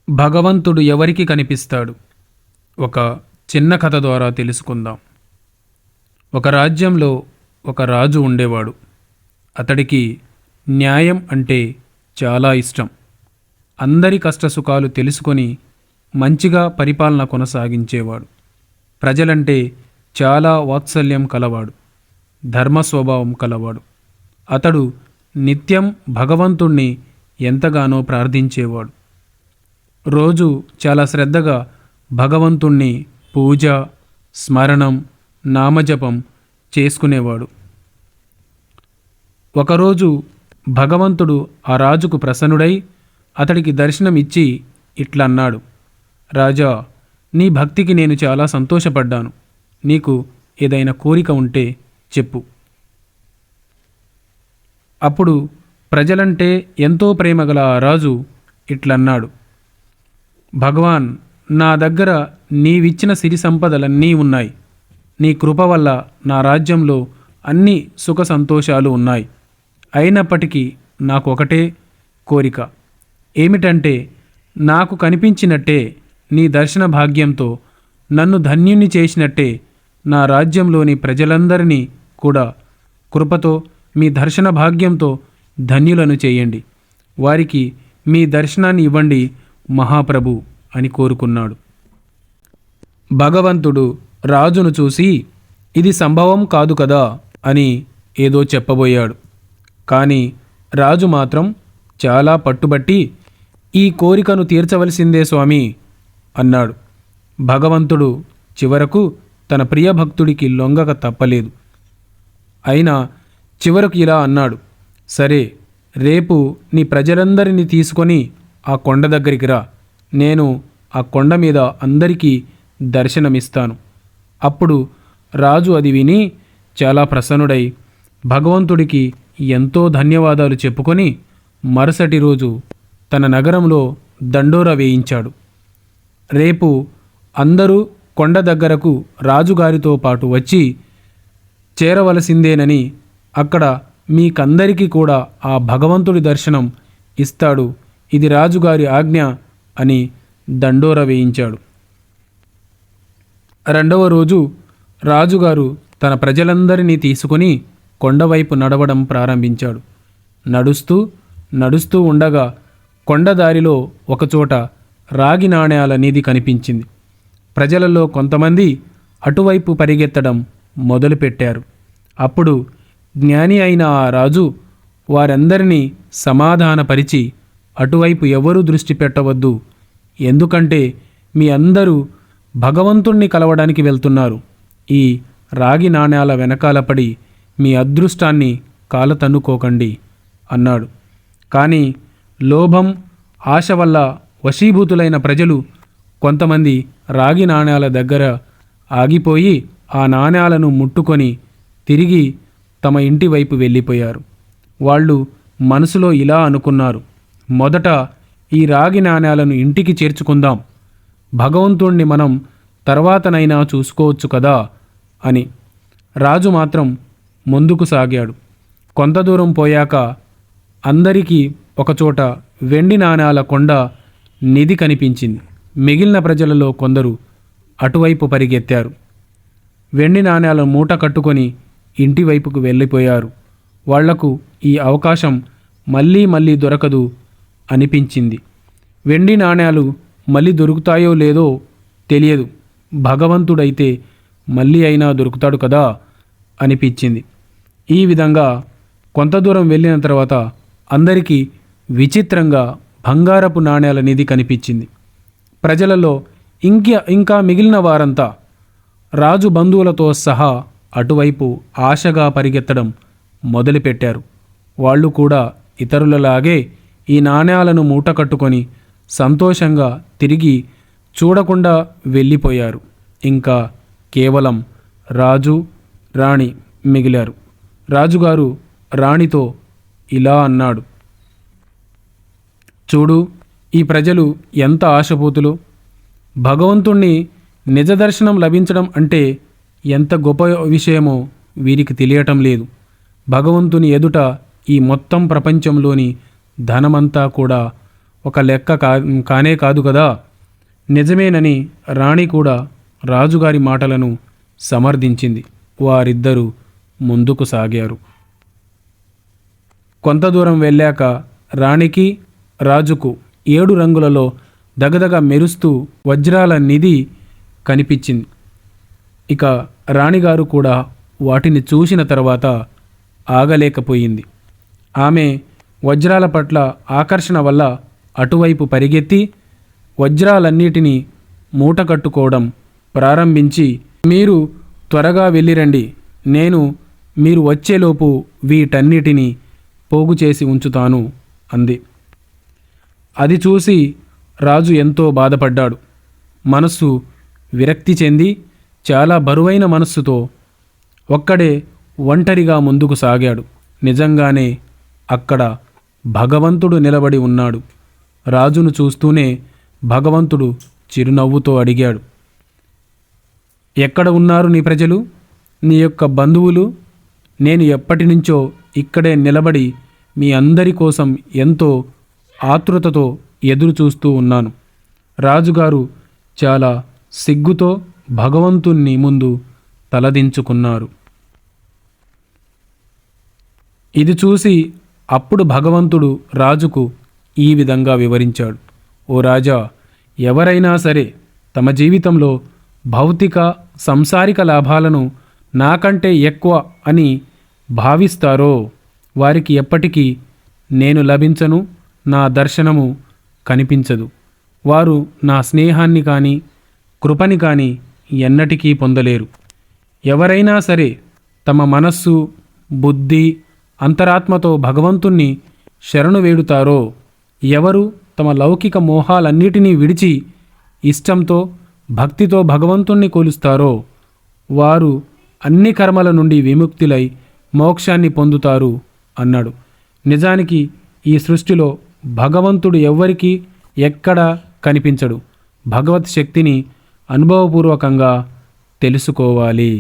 భగవంతుడు ఎవరికి కనిపిస్తాడు? ఒక చిన్న కథ ద్వారా తెలుసుకుందాం. ఒక రాజ్యంలో ఒక రాజు ఉండేవాడు. అతడికి న్యాయం అంటే చాలా ఇష్టం. అందరి కష్టసుఖాలు తెలుసుకొని మంచిగా పరిపాలన కొనసాగించేవాడు. ప్రజలంటే చాలా వాత్సల్యం కలవాడు. ధర్మ స్వభావం కలవాడు. అతడు నిత్యం భగవంతుణ్ణి ఎంతగానో ప్రార్థించేవాడు. రోజు చాలా శ్రద్ధగా భగవంతుణ్ణి పూజ, స్మరణం, నామజపం చేసుకునేవాడు. ఒకరోజు భగవంతుడు ఆ రాజుకు ప్రసన్నుడై అతడికి దర్శనమిచ్చి ఇట్లన్నాడు: రాజా, నీ భక్తికి నేను చాలా సంతోషపడ్డాను. నీకు ఏదైనా కోరిక ఉంటే చెప్పు. అప్పుడు ప్రజలంటే ఎంతో ప్రేమగల ఆ రాజు ఇట్లన్నాడు: భగవాన్, నా దగ్గర నీవిచ్చిన సిరి సంపదలన్నీ ఉన్నాయి. నీ కృప వల్ల నా రాజ్యంలో అన్ని సుఖ సంతోషాలు ఉన్నాయి. అయినప్పటికీ నాకు ఒకటే కోరిక. ఏమిటంటే, నాకు కనిపించినట్టే నీ దర్శన భాగ్యంతో నన్ను ధన్యుని చేసినట్టే నా రాజ్యంలోని ప్రజలందరినీ కూడా కృపతో మీ దర్శన భాగ్యంతో ధన్యులను చేయండి. వారికి మీ దర్శనాన్ని ఇవ్వండి మహాప్రభు అని కోరుకున్నాడు. భగవంతుడు రాజును చూసి ఇది సంభవం కాదు కదా అని ఏదో చెప్పబోయాడు. కానీ రాజు మాత్రం చాలా పట్టుబట్టి ఈ కోరికను తీర్చవలసిందే స్వామి అన్నాడు. భగవంతుడు చివరకు తన ప్రియ భక్తుడికి లొంగక తప్పలేదు. అయినా చివరకు ఇలా అన్నాడు: సరే, రేపు నీ ప్రజలందరినీ తీసుకొని ఆ కొండ దగ్గరికి రా. నేను ఆ కొండ మీద అందరికీ దర్శనమిస్తాను. అప్పుడు రాజు అది విని చాలా ప్రసన్నుడై భగవంతుడికి ఎంతో ధన్యవాదాలు చెప్పుకొని మరుసటి రోజు తన నగరంలో దండోరా వేయించాడు. రేపు అందరూ కొండ దగ్గరకు రాజుగారితో పాటు వచ్చి చేరవలసిందేనని, అక్కడ మీకందరికీ కూడా ఆ భగవంతుడి దర్శనం ఇస్తాడు. ఇది రాజుగారి ఆజ్ఞ అని దండోర వేయించాడు. రెండవ రోజు రాజుగారు తన ప్రజలందరినీ తీసుకుని కొండవైపు నడవడం ప్రారంభించాడు. నడుస్తూ ఉండగా కొండదారిలో ఒకచోట రాగి నాణేల నిధి కనిపించింది. ప్రజలలో కొంతమంది అటువైపు పరిగెత్తడం మొదలుపెట్టారు. అప్పుడు జ్ఞాని అయిన ఆ రాజు వారందరినీ సమాధానపరిచి, అటువైపు ఎవరూ దృష్టి పెట్టవద్దు. ఎందుకంటే మీ అందరూ భగవంతుణ్ణి కలవడానికి వెళ్తున్నారు. ఈ రాగి నాణేల వెనకాల పడి మీ అదృష్టాన్ని కాలతన్నుకోకండి అన్నాడు. కానీ లోభం, ఆశ వల్ల వశీభూతులైన ప్రజలు కొంతమంది రాగి నాణేల దగ్గర ఆగిపోయి ఆ నాణేలను ముట్టుకొని తిరిగి తమ ఇంటి వైపు వెళ్ళిపోయారు. వాళ్ళు మనసులో ఇలా అనుకున్నారు: మొదట ఈ రాగి నాణేలను ఇంటికి చేర్చుకుందాం, భగవంతుణ్ణి మనం తర్వాతనైనా చూసుకోవచ్చు కదా అని. రాజు మాత్రం ముందుకు సాగాడు. కొంత దూరం పోయాక అందరికీ ఒకచోట వెండి నాణేల కొండ నిధి కనిపించింది. మిగిలిన ప్రజలలో కొందరు అటువైపు పరిగెత్తారు. వెండి నాణేల మూట కట్టుకొని ఇంటి వైపుకు వెళ్ళిపోయారు. వాళ్లకు ఈ అవకాశం మళ్ళీ మళ్ళీ దొరకదు అనిపించింది. వెండి నాణేలు మళ్ళీ దొరుకుతాయో లేదో తెలియదు, భగవంతుడైతే మళ్ళీ అయినా దొరుకుతాడు కదా అనిపించింది. ఈ విధంగా కొంత దూరం వెళ్ళిన తర్వాత అందరికీ విచిత్రంగా బంగారపు నాణేల నిధి కనిపించింది. ప్రజలలో ఇంకా మిగిలిన వారంతా రాజు బంధువులతో సహా అటువైపు ఆశగా పరిగెత్తడం మొదలుపెట్టారు. వాళ్ళు కూడా ఇతరులలాగే ఈ నాణేలను మూట కట్టుకొని సంతోషంగా తిరిగి చూడకుండా వెళ్ళిపోయారు. ఇంకా కేవలం రాజు, రాణి మిగిలారు. రాజుగారు రాణితో ఇలా అన్నాడు: చూడు, ఈ ప్రజలు ఎంత ఆశపోతులు. భగవంతుణ్ణి నిజదర్శనం లభించడం అంటే ఎంత గొప్ప విషయమో వీరికి తెలియటం లేదు. భగవంతుని ఎదుట ఈ మొత్తం ప్రపంచంలోని ధనమంతా కూడా ఒక లెక్క కానే కాదు కదా. నిజమేనని రాణి కూడా రాజుగారి మాటలను సమర్థించింది. వారిద్దరూ ముందుకు సాగారు. కొంత దూరం వెళ్ళాక రాణికి రాజుకు 7 రంగులలో దగదగ మెరుస్తూ వజ్రాల నిధి కనిపించింది. ఇక రాణిగారు కూడా వాటిని చూసిన తర్వాత ఆగలేకపోయింది. ఆమె వజ్రాల పట్ల ఆకర్షణ వల్ల అటువైపు పరిగెత్తి వజ్రాలన్నిటినీ మూట కట్టుకోవడం ప్రారంభించి, మీరు త్వరగా వెళ్ళిరండి, నేను మీరు వచ్చేలోపు వీటన్నిటినీ పోగు చేసి ఉంచుతాను అంది. అది చూసి రాజు ఎంతో బాధపడ్డాడు. మనస్సు విరక్తి చెంది చాలా బరువైన మనస్సుతో ఒక్కడే ఒంటరిగా ముందుకు సాగాడు. నిజంగానే అక్కడ భగవంతుడు నిలబడి ఉన్నాడు. రాజును చూస్తూనే భగవంతుడు చిరునవ్వుతో అడిగాడు, ఎక్కడ ఉన్నారు నీ ప్రజలు, నీ యొక్క బంధువులు? నేను ఎప్పటి నుంచో ఇక్కడే నిలబడి మీ అందరి కోసం ఎంతో ఆతృతతో ఎదురు చూస్తూ ఉన్నాను. రాజుగారు చాలా సిగ్గుతో భగవంతుని ముందు తలదించుకున్నారు. ఇది చూసి అప్పుడు భగవంతుడు రాజుకు ఈ విధంగా వివరించాడు, ఓ రాజా, ఎవరైనా సరే తమ జీవితంలో భౌతిక సంసారిక లాభాలను నాకంటే ఎక్కువ అని భావిస్తారో వారికి ఎప్పటికీ నేను లభించను, నా దర్శనము కనిపించదు. వారు నా స్నేహాన్ని కానీ కృపని కానీ ఎన్నటికీ పొందలేరు. ఎవరైనా సరే తమ మనస్సు, బుద్ధి, అంతరాత్మతో భగవంతుణ్ణి శరణు వేడుతారో, ఎవరు తమ లౌకిక మోహాలన్నిటినీ విడిచి ఇష్టంతో భక్తితో భగవంతుణ్ణి కొలుస్తారో వారు అన్ని కర్మల నుండి విముక్తులై మోక్షాన్ని పొందుతారు అన్నాడు. నిజానికి ఈ సృష్టిలో భగవంతుడు ఎవ్వరికీ ఎక్కడా కనిపించడు. భగవత్ శక్తిని అనుభవపూర్వకంగా తెలుసుకోవాలి.